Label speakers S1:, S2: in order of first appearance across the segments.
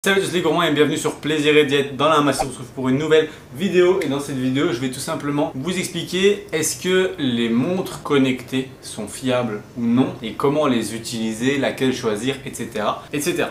S1: Salut à tous les gourmands et bienvenue sur Plaisir et Diète. Dans la masse on se retrouve pour une nouvelle vidéo et dans cette vidéo je vais tout simplement vous expliquer est-ce que les montres connectées sont fiables ou non et comment les utiliser, laquelle choisir, etc. etc.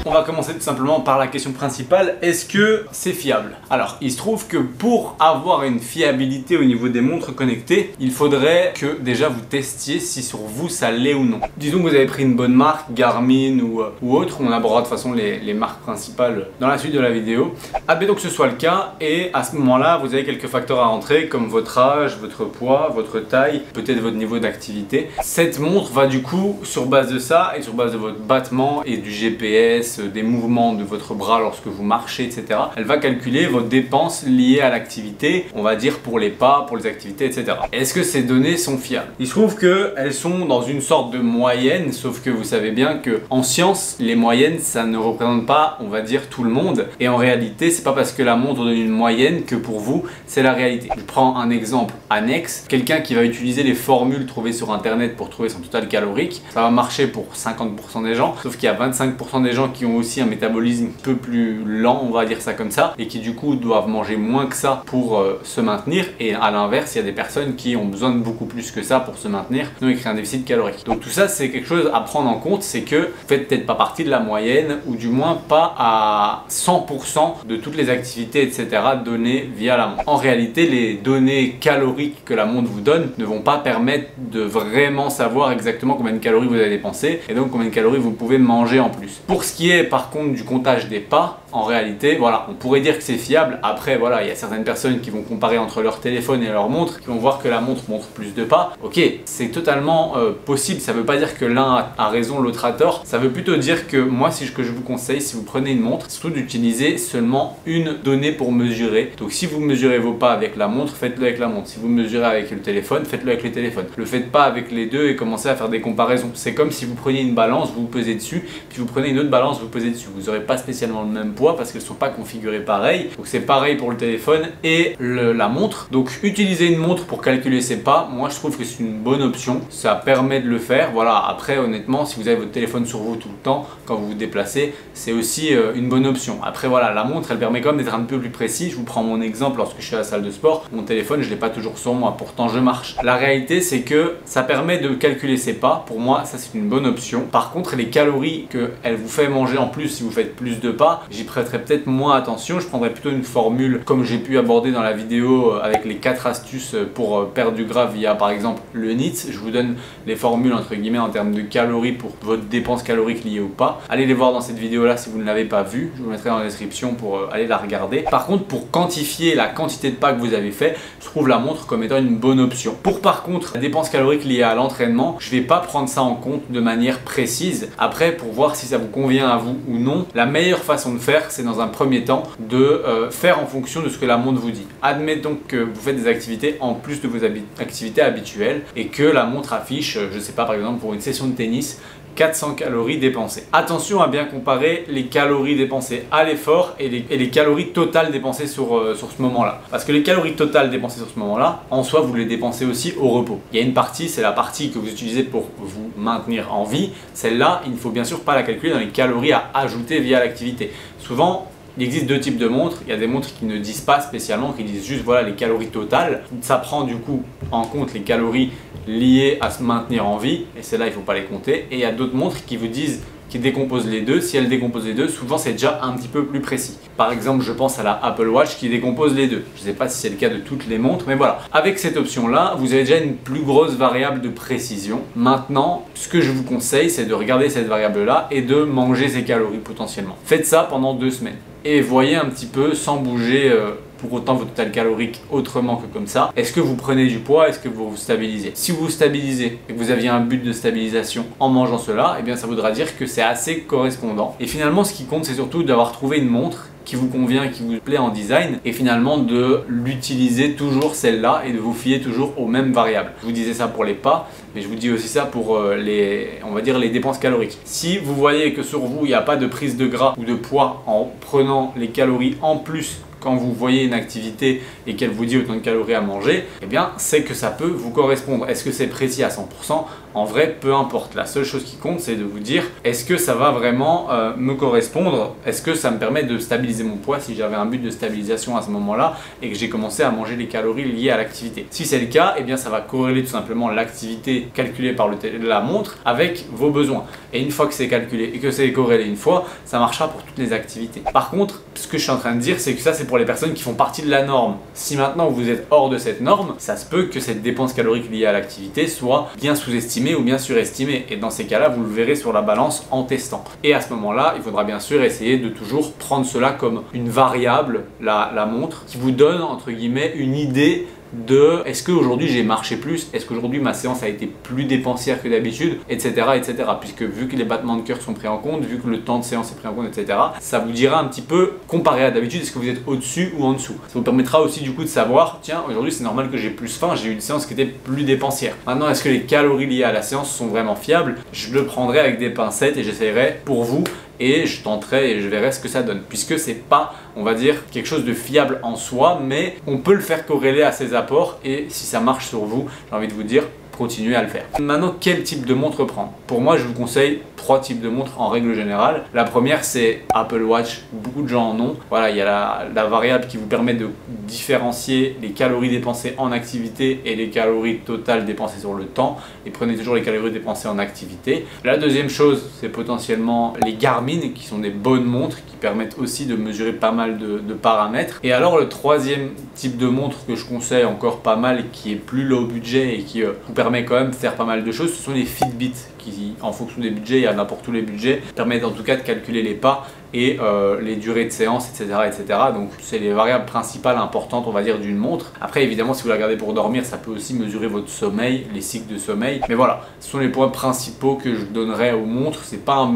S1: On va commencer tout simplement par la question principale, est-ce que c'est fiable? Alors, il se trouve que pour avoir une fiabilité au niveau des montres connectées, il faudrait que déjà vous testiez si sur vous ça l'est ou non. Disons que vous avez pris une bonne marque, Garmin ou autre, on abordera de toute façon les marques principales dans la suite de la vidéo. Admettons que ce soit le cas et à ce moment-là, vous avez quelques facteurs à rentrer comme votre âge, votre poids, votre taille, peut-être votre niveau d'activité. Cette montre va du coup, sur base de ça et sur base de votre battement et du GPS, des mouvements de votre bras lorsque vous marchez, etc. Elle va calculer vos dépenses liées à l'activité, on va dire pour les pas, pour les activités, etc. Est-ce que ces données sont fiables? Il se trouve qu'elles sont dans une sorte de moyenne, sauf que vous savez bien que en science, les moyennes, ça ne représente pas, on va dire, tout le monde. Et en réalité, c'est pas parce que la montre donne une moyenne que pour vous, c'est la réalité. Je prends un exemple annexe. Quelqu'un qui va utiliser les formules trouvées sur internet pour trouver son total calorique, ça va marcher pour 50% des gens, sauf qu'il y a 25% des gens qui ont aussi un métabolisme un peu plus lent, on va dire ça comme ça, et qui du coup doivent manger moins que ça pour se maintenir, et à l'inverse il y a des personnes qui ont besoin de beaucoup plus que ça pour se maintenir, sinon ils créent un déficit calorique. Donc tout ça c'est quelque chose à prendre en compte, c'est que vous faites peut-être pas partie de la moyenne, ou du moins pas à 100% de toutes les activités etc données via la montre. En réalité les données caloriques que la montre vous donne ne vont pas permettre de vraiment savoir exactement combien de calories vous avez dépensé, et donc combien de calories vous pouvez manger en plus. Pour ce qui est par contre du comptage des pas, en réalité, voilà, on pourrait dire que c'est fiable. Après, voilà, il y a certaines personnes qui vont comparer entre leur téléphone et leur montre, qui vont voir que la montre montre plus de pas. Ok, c'est totalement possible. Ça veut pas dire que l'un a raison, l'autre a tort. Ça veut plutôt dire que moi, ce que je vous conseille, si vous prenez une montre, c'est surtout d'utiliser seulement une donnée pour mesurer. Donc, si vous mesurez vos pas avec la montre, faites-le avec la montre. Si vous mesurez avec le téléphone, faites-le avec le téléphone. Le faites pas avec les deux et commencez à faire des comparaisons. C'est comme si vous preniez une balance, vous pesez dessus, puis vous prenez une autre balance, vous pesez dessus. Vous n'aurez pas spécialement le même poids parce qu'elles ne sont pas configurées pareil. Donc c'est pareil pour le téléphone et la montre. Donc utiliser une montre pour calculer ses pas, moi je trouve que c'est une bonne option. Ça permet de le faire. Voilà, après honnêtement, si vous avez votre téléphone sur vous tout le temps, quand vous vous déplacez, c'est aussi une bonne option. Après voilà, la montre elle permet quand même d'être un peu plus précis. Je vous prends mon exemple lorsque je suis à la salle de sport. Mon téléphone je l'ai pas toujours sur moi, pourtant je marche. La réalité c'est que ça permet de calculer ses pas. Pour moi ça c'est une bonne option. Par contre les calories qu'elle vous fait manger en plus si vous faites plus de pas, j'y prêterai peut-être moins attention. Je prendrai plutôt une formule comme j'ai pu aborder dans la vidéo avec les 4 astuces pour perdre du gras via par exemple le NEAT. Je vous donne les formules entre guillemets en termes de calories pour votre dépense calorique liée au pas. Allez les voir dans cette vidéo là si vous ne l'avez pas vue. Je vous mettrai dans la description pour aller la regarder. Par contre pour quantifier la quantité de pas que vous avez fait, je trouve la montre comme étant une bonne option. Pour par contre la dépense calorique liée à l'entraînement, je vais pas prendre ça en compte de manière précise. Après pour voir si ça vous convient à vous ou non, la meilleure façon de faire c'est dans un premier temps de faire en fonction de ce que la montre vous dit. Admettons que vous faites des activités en plus de vos activités habituelles et que la montre affiche, je sais pas par exemple pour une session de tennis, 400 calories dépensées. Attention à bien comparer les calories dépensées à l'effort et les calories totales dépensées sur ce moment-là. Parce que les calories totales dépensées sur ce moment-là, en soi, vous les dépensez aussi au repos. Il y a une partie, c'est la partie que vous utilisez pour vous maintenir en vie. Celle-là, il ne faut bien sûr pas la calculer dans les calories à ajouter via l'activité. Souvent, il existe deux types de montres. Il y a des montres qui ne disent pas spécialement, qui disent juste voilà les calories totales. Ça prend du coup en compte les calories liées à se maintenir en vie et celles-là il ne faut pas les compter. Et il y a d'autres montres qui vous disent, qui décomposent les deux. Si elles décomposent les deux, souvent c'est déjà un petit peu plus précis. Par exemple, je pense à la Apple Watch qui décompose les deux. Je ne sais pas si c'est le cas de toutes les montres, mais voilà. Avec cette option-là, vous avez déjà une plus grosse variable de précision. Maintenant, ce que je vous conseille, c'est de regarder cette variable-là et de manger ces calories potentiellement. Faites ça pendant 2 semaines. Et voyez un petit peu, sans bouger pour autant votre total calorique autrement que comme ça. Est-ce que vous prenez du poids? Est-ce que vous vous stabilisez? Si vous vous stabilisez et que vous aviez un but de stabilisation en mangeant cela, eh bien ça voudra dire que c'est assez correspondant. Et finalement, ce qui compte, c'est surtout d'avoir trouvé une montre qui vous convient, qui vous plaît en design, et finalement de l'utiliser toujours celle-là et de vous fier toujours aux mêmes variables. Je vous disais ça pour les pas, mais je vous dis aussi ça pour on va dire les dépenses caloriques. Si vous voyez que sur vous il n'y a pas de prise de gras ou de poids en prenant les calories en plus quand vous voyez une activité et qu'elle vous dit autant de calories à manger, eh bien c'est que ça peut vous correspondre. Est-ce que c'est précis à 100%? En vrai, peu importe. La seule chose qui compte, c'est de vous dire, est-ce que ça va vraiment me correspondre? Est-ce que ça me permet de stabiliser mon poids si j'avais un but de stabilisation à ce moment-là et que j'ai commencé à manger les calories liées à l'activité? Si c'est le cas, eh bien ça va corréler tout simplement l'activité calculée par la montre avec vos besoins. Et une fois que c'est calculé et que c'est corrélé une fois, ça marchera pour toutes les activités. Par contre, ce que je suis en train de dire, c'est que ça, c'est pour les personnes qui font partie de la norme. Si maintenant vous êtes hors de cette norme, ça se peut que cette dépense calorique liée à l'activité soit bien sous-estimée ou bien surestimée. Et dans ces cas-là, vous le verrez sur la balance en testant. Et à ce moment-là, il faudra bien sûr essayer de toujours prendre cela comme une variable, la montre, qui vous donne entre guillemets une idée de est-ce qu'aujourd'hui j'ai marché plus, est-ce qu'aujourd'hui ma séance a été plus dépensière que d'habitude, etc., etc. Puisque vu que les battements de cœur sont pris en compte, vu que le temps de séance est pris en compte, etc., ça vous dira un petit peu, comparé à d'habitude, est-ce que vous êtes au-dessus ou en dessous. Ça vous permettra aussi du coup de savoir, tiens, aujourd'hui c'est normal que j'ai plus faim, j'ai eu une séance qui était plus dépensière. Maintenant, est-ce que les calories liées à la séance sont vraiment fiables? Je le prendrai avec des pincettes et j'essaierai pour vous et je tenterai et je verrai ce que ça donne, puisque c'est pas, on va dire, quelque chose de fiable en soi, mais on peut le faire corréler à ses apports et si ça marche sur vous, j'ai envie de vous dire, continuez à le faire. Maintenant, quel type de montre prendre? Pour moi, je vous conseille 3 types de montres en règle générale. La première, c'est Apple Watch. Beaucoup de gens en ont. Voilà, il y a la variable qui vous permet de différencier les calories dépensées en activité et les calories totales dépensées sur le temps. Et prenez toujours les calories dépensées en activité. La deuxième chose, c'est potentiellement les Garmin, qui sont des bonnes montres qui permettent aussi de mesurer pas mal de paramètres. Et alors, le troisième type de montre que je conseille encore pas mal et qui est plus low budget et qui vous permet quand même de faire pas mal de choses, ce sont les Fitbit qui, en fonction des budgets, il y en a pour tous les budgets, permettent en tout cas de calculer les pas et les durées de séance, etc., etc. Donc c'est les variables principales importantes, on va dire, d'une montre. Après, évidemment, si vous la regardez pour dormir, ça peut aussi mesurer votre sommeil, les cycles de sommeil. Mais voilà, ce sont les points principaux que je donnerais aux montres. C'est pas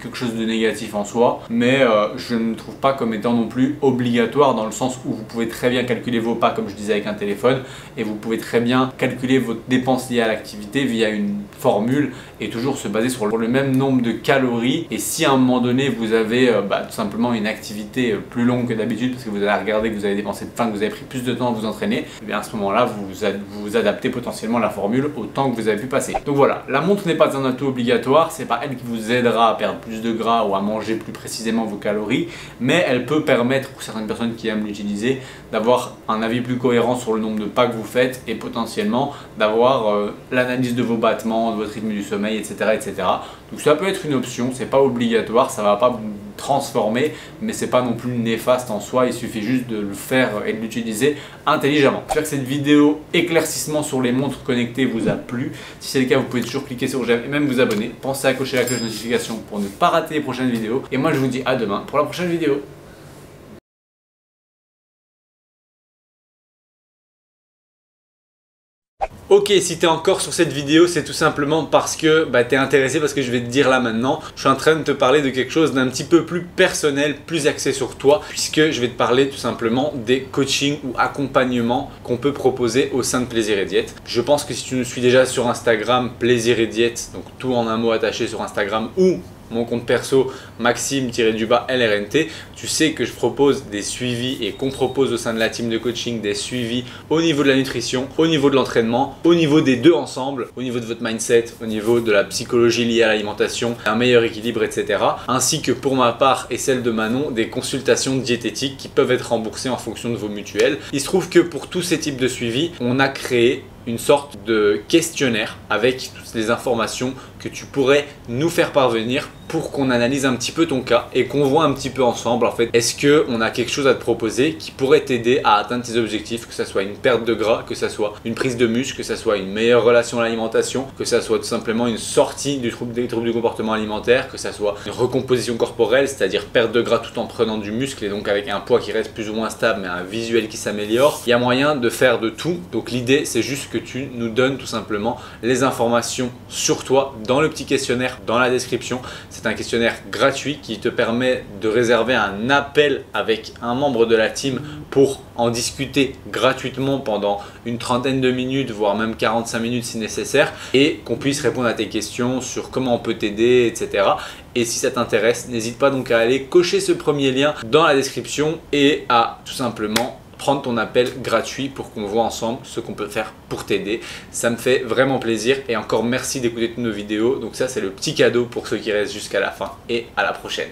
S1: quelque chose de négatif en soi, mais je ne trouve pas comme étant non plus obligatoire, dans le sens où vous pouvez très bien calculer vos pas, comme je disais, avec un téléphone, et vous pouvez très bien calculer votre dépense liée à l'activité via une formule et toujours se baser sur le même nombre de calories. Et si à un moment donné vous avez tout simplement une activité plus longue que d'habitude parce que vous allez regarder que vous avez dépensé de faim, que vous avez pris plus de temps à vous entraîner, et bien à ce moment là vous adaptez potentiellement la formule au temps que vous avez pu passer. Donc voilà, la montre n'est pas un atout obligatoire, c'est pas elle qui vous aidera à perdre plus de gras ou à manger plus précisément vos calories, mais elle peut permettre pour certaines personnes qui aiment l'utiliser d'avoir un avis plus cohérent sur le nombre de pas que vous faites et potentiellement d'avoir l'analyse de vos battements, de votre rythme du sommeil, etc., etc. Donc ça peut être une option, c'est pas obligatoire, ça va pas vous transformer, mais c'est pas non plus néfaste en soi, il suffit juste de le faire et de l'utiliser intelligemment. J'espère que cette vidéo éclaircissement sur les montres connectées vous a plu. Si c'est le cas, vous pouvez toujours cliquer sur j'aime et même vous abonner. Pensez à cocher la cloche de notification pour ne pas rater les prochaines vidéos. Et moi je vous dis à demain pour la prochaine vidéo. Ok, si tu es encore sur cette vidéo, c'est tout simplement parce que tu es intéressé, parce que je vais te dire là maintenant, je suis en train de te parler de quelque chose d'un petit peu plus personnel, plus axé sur toi, puisque je vais te parler tout simplement des coachings ou accompagnements qu'on peut proposer au sein de Plaisir et Diète. Je pense que si tu nous suis déjà sur Instagram, Plaisir et Diète, donc tout en un mot attaché sur Instagram, ou mon compte perso Maxime-LRNT, tu sais que je propose des suivis et qu'on propose au sein de la team de coaching des suivis au niveau de la nutrition, au niveau de l'entraînement, au niveau des deux ensemble, au niveau de votre mindset, au niveau de la psychologie liée à l'alimentation, un meilleur équilibre, etc. Ainsi que pour ma part et celle de Manon, des consultations diététiques qui peuvent être remboursées en fonction de vos mutuelles. Il se trouve que pour tous ces types de suivis, on a créé une sorte de questionnaire avec toutes les informations que tu pourrais nous faire parvenir pour qu'on analyse un petit peu ton cas et qu'on voit un petit peu ensemble en fait, est-ce qu'on a quelque chose à te proposer qui pourrait t'aider à atteindre tes objectifs, que ce soit une perte de gras, que ce soit une prise de muscle, que ce soit une meilleure relation à l'alimentation, que ce soit tout simplement une sortie des troubles du comportement alimentaire, que ce soit une recomposition corporelle, c'est-à-dire perte de gras tout en prenant du muscle et donc avec un poids qui reste plus ou moins stable mais un visuel qui s'améliore. Il y a moyen de faire de tout, donc l'idée c'est juste que tu nous donnes tout simplement les informations sur toi dans le petit questionnaire, dans la description. C'est
S2: C'est un questionnaire gratuit qui te permet de réserver un appel avec un membre de la team pour en discuter gratuitement pendant une trentaine de minutes, voire même 45 minutes si nécessaire, et qu'on puisse répondre à tes questions sur comment on peut t'aider, etc. Et si ça t'intéresse, n'hésite pas donc à aller cocher ce premier lien dans la description et à tout simplement prendre ton appel gratuit pour qu'on voit ensemble ce qu'on peut faire pour t'aider. Ça me fait vraiment plaisir et encore merci d'écouter toutes nos vidéos. Donc ça, c'est le petit cadeau pour ceux qui restent jusqu'à la fin et à la prochaine.